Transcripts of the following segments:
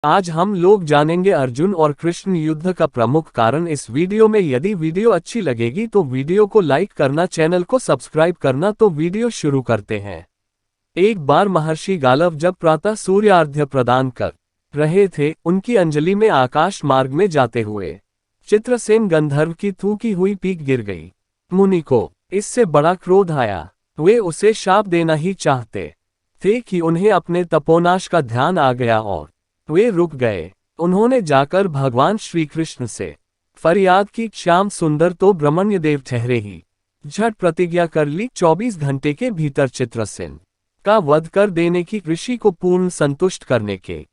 आज हम लोग जानेंगे अर्जुन और कृष्ण युद्ध का प्रमुख कारण इस वीडियो में। यदि वीडियो अच्छी लगेगी तो वीडियो को लाइक करना, चैनल को सब्सक्राइब करना। तो वीडियो शुरू करते हैं। एक बार महर्षि गालव जब प्रातः सूर्यार्घ्य प्रदान कर रहे थे, उनकी अंजलि में आकाश मार्ग में जाते हुए चित्रसेन गंधर्व की थूकी हुई पीक गिर गई। मुनि को इससे बड़ा क्रोध आया। वे उसे शाप देना ही चाहते थे कि उन्हें अपने तपोनाश का ध्यान आ गया और वे रुक गए। उन्होंने जाकर भगवान श्री कृष्ण से फरियाद की, श्याम सुंदर तो ब्रह्मण्य देव ठहरे ही। झट प्रतिज्ञा कर ली 24 घंटे के भीतर चित्रसेन का वध कर देने की। ऋषि को पूर्ण संतुष्ट करने के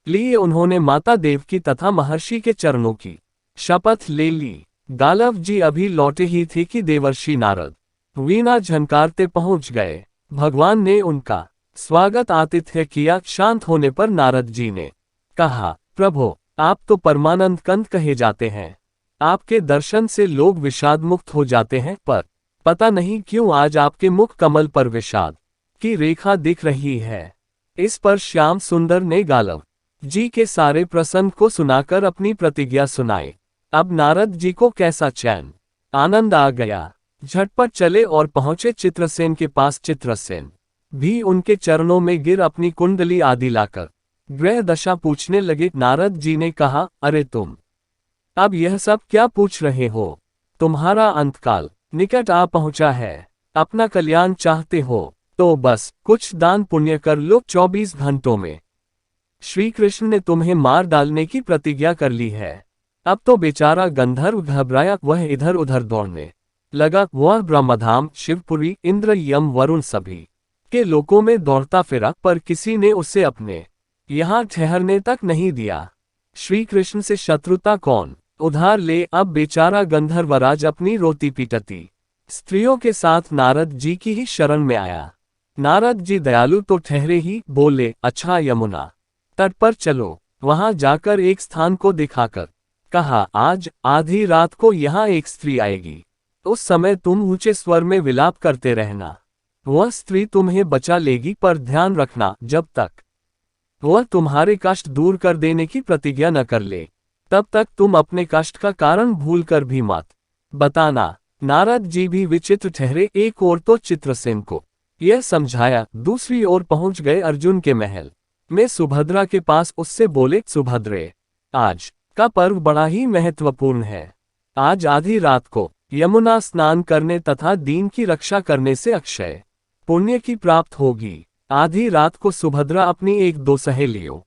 लिए उन्होंने माता देवकी तथा महर्षि के चरणों की शपथ ले ली। गालव जी अभी लौटे ही थे कि देवर्षि नारद वीणा झनकारते पहुंच गए। भगवान ने उनका स्वागत आतिथ्य किया। शांत होने पर नारद जी ने कहा, प्रभो, आप तो परमानंद कंद कहे जाते हैं। आपके दर्शन से लोग विषाद मुक्त हो जाते हैं, पर पता नहीं क्यों आज आपके मुख कमल पर विषाद की रेखा दिख रही है। इस पर श्याम सुंदर ने गालव जी के सारे प्रसंग को सुनाकर अपनी प्रतिज्ञा सुनाई। अब नारद जी को कैसा चैन आनंद आ गया। झटपट चले और पहुंचे चित्रसेन के पास। चित्रसेन भी उनके चरणों में गिर अपनी कुंडली आदि लाकर ग्रह दशा पूछने लगे। नारद जी ने कहा, अरे तुम अब यह सब क्या पूछ रहे हो? तुम्हारा अंतकाल निकट आ पहुंचा है। अपना कल्याण चाहते हो तो बस कुछ दान पुण्य कर लो। 24 घंटों में श्री कृष्ण ने तुम्हें मार डालने की प्रतिज्ञा कर ली है। अब तो बेचारा गंधर्व घबराया। वह इधर उधर दौड़ने लगा। वह ब्रह्मधाम, शिवपुरी, इंद्र, यम, वरुण सभी के लोकों में दौड़ता फिरा, पर किसी ने उसे अपने यहाँ ठहरने तक नहीं दिया। श्री कृष्ण से शत्रुता कौन उधार ले? अब बेचारा गंधर्वराज अपनी रोती पीटती स्त्रियों के साथ नारद जी की ही शरण में आया। नारद जी दयालु तो ठहरे ही, बोले, अच्छा, यमुना तट पर चलो। वहां जाकर एक स्थान को दिखाकर कहा, आज आधी रात को यहाँ एक स्त्री आएगी। उस समय तुम ऊंचे स्वर में विलाप करते रहना। वह स्त्री तुम्हें बचा लेगी, पर ध्यान रखना, जब तक वह तुम्हारे कष्ट दूर कर देने की प्रतिज्ञा न कर ले, तब तक तुम अपने कष्ट का कारण भूलकर भी मत बताना। नारद जी भी विचित्र ठहरे। एक ओर तो चित्रसेन को यह समझाया, दूसरी ओर पहुंच गए अर्जुन के महल में सुभद्रा के पास। उससे बोले, सुभद्रे, आज का पर्व बड़ा ही महत्वपूर्ण है। आज आधी रात को यमुना स्नान करने तथा दीन की रक्षा करने से अक्षय पुण्य की प्राप्त होगी। आधी रात को सुभद्रा अपनी एक दो सहेलियों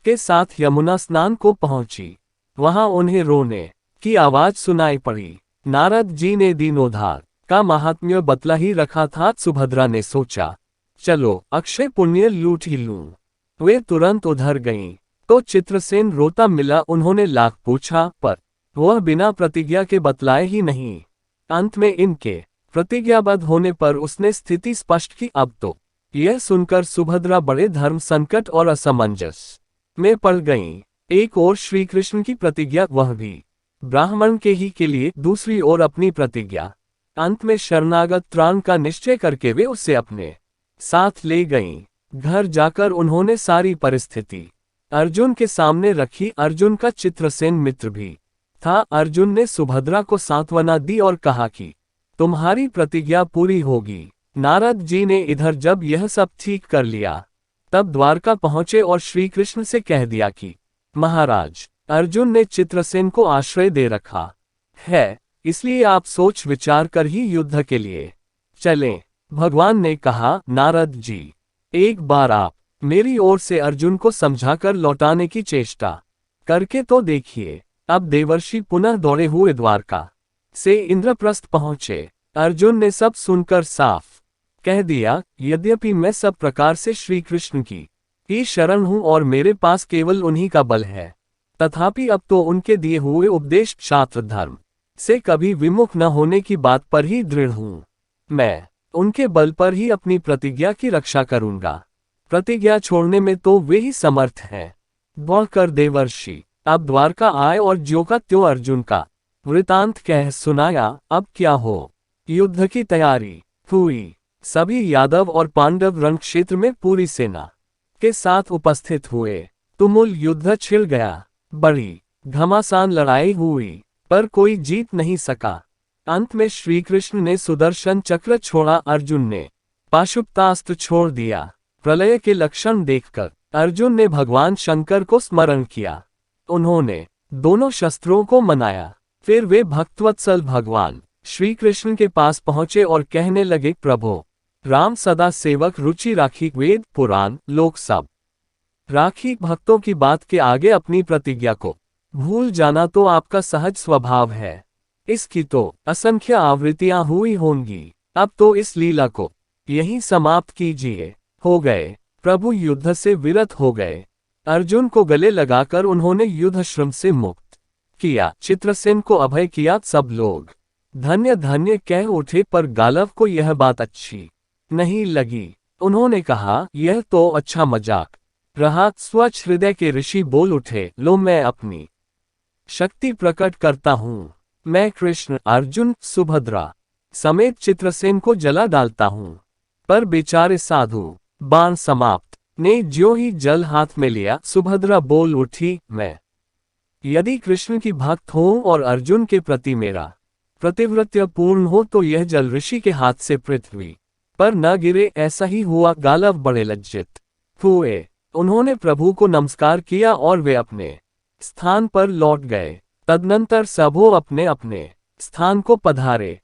के साथ यमुना स्नान को पहुंची। वहां उन्हें रोने की आवाज सुनाई पड़ी। नारद जी ने दीनोद्धार का महात्म्य बतला ही रखा था। सुभद्रा ने सोचा, चलो अक्षय पुण्य लूट ही लूं। वे तुरंत उधर गईं, तो चित्रसेन रोता मिला। उन्होंने लाख पूछा, पर वह बिना प्रतिज्ञा के बतलाए ही नहीं। अंत में इनके प्रतिज्ञाबद्ध होने पर उसने स्थिति स्पष्ट की। अब तो यह सुनकर सुभद्रा बड़े धर्म संकट और असमंजस में पड़ गईं। एक ओर श्री कृष्ण की प्रतिज्ञा, वह भी ब्राह्मण के ही के लिए, दूसरी ओर अपनी प्रतिज्ञा। अंत में शरणागत त्राण का निश्चय करके वे उसे अपने साथ ले गईं। घर जाकर उन्होंने सारी परिस्थिति अर्जुन के सामने रखी। अर्जुन का चित्रसेन मित्र भी था। अर्जुन ने सुभद्रा को सांत्वना दी और कहा कि तुम्हारी प्रतिज्ञा पूरी होगी। नारद जी ने इधर जब यह सब ठीक कर लिया, तब द्वारका पहुंचे और श्री कृष्ण से कह दिया कि महाराज, अर्जुन ने चित्रसेन को आश्रय दे रखा है, इसलिए आप सोच विचार कर ही युद्ध के लिए चलें। भगवान ने कहा, नारद जी, एक बार आप मेरी ओर से अर्जुन को समझाकर लौटाने की चेष्टा करके तो देखिए। अब देवर्षि पुनः दौड़े हुए द्वारका से इंद्रप्रस्थ पहुंचे। अर्जुन ने सब सुनकर साफ कह दिया, यद्यपि मैं सब प्रकार से श्री कृष्ण की ही शरण हूं और मेरे पास केवल उन्हीं का बल है, तथापि अब तो उनके दिए हुए उपदेश शास्त्र धर्म से कभी विमुख न होने की बात पर ही दृढ़ हूं। मैं उनके बल पर ही अपनी प्रतिज्ञा की रक्षा करूंगा। प्रतिज्ञा छोड़ने में तो वे ही समर्थ हैं। दौड़कर देवर्षि अब द्वारका आए और ज्यों का त्यों अर्जुन का वृतांत कह सुनाया। अब क्या हो? युद्ध की तैयारी हुई। सभी यादव और पांडव रण क्षेत्र में पूरी सेना के साथ उपस्थित हुए। तुमुल युद्ध छिड़ गया। बड़ी घमासान लड़ाई हुई, पर कोई जीत नहीं सका। अंत में श्री कृष्ण ने सुदर्शन चक्र छोड़ा, अर्जुन ने पाशुपतास्त्र छोड़ दिया। प्रलय के लक्षण देखकर अर्जुन ने भगवान शंकर को स्मरण किया। उन्होंने दोनों शस्त्रों को मनाया। फिर वे भक्तवत्सल भगवान श्री कृष्ण के पास पहुंचे और कहने लगे, प्रभु राम सदा सेवक रुचि राखी, वेद पुराण लोक सब राखी। भक्तों की बात के आगे अपनी प्रतिज्ञा को भूल जाना तो आपका सहज स्वभाव है। इसकी तो असंख्य आवृत्तियां हुई होंगी। अब तो इस लीला को यहीं समाप्त कीजिए। हो गए। प्रभु युद्ध से विरत हो गए। अर्जुन को गले लगाकर उन्होंने युद्ध श्रम से मुक्त किया। चित्रसेन को अभय किया। सब लोग धन्य धन्य कह उठे, पर गालव को यह बात अच्छी नहीं लगी। उन्होंने कहा, यह तो अच्छा मजाक रहा। स्वच्छ हृदय के ऋषि बोल उठे, लो मैं अपनी शक्ति प्रकट करता हूँ। मैं कृष्ण, अर्जुन, सुभद्रा समेत चित्रसेन को जला डालता हूँ। पर बेचारे साधु बाण समाप्त ने ज्यों ही जल हाथ में लिया, सुभद्रा बोल उठी, मैं यदि कृष्ण की भक्त हूँ और अर्जुन के प्रति मेरा प्रतिव्रत्य पूर्ण हो तो यह जल ऋषि के हाथ से पृथ्वी पर न गिरे। ऐसा ही हुआ। गालव बड़े लज्जित हुए। उन्होंने प्रभु को नमस्कार किया और वे अपने स्थान पर लौट गए। तदनंतर सबो अपने अपने स्थान को पधारे।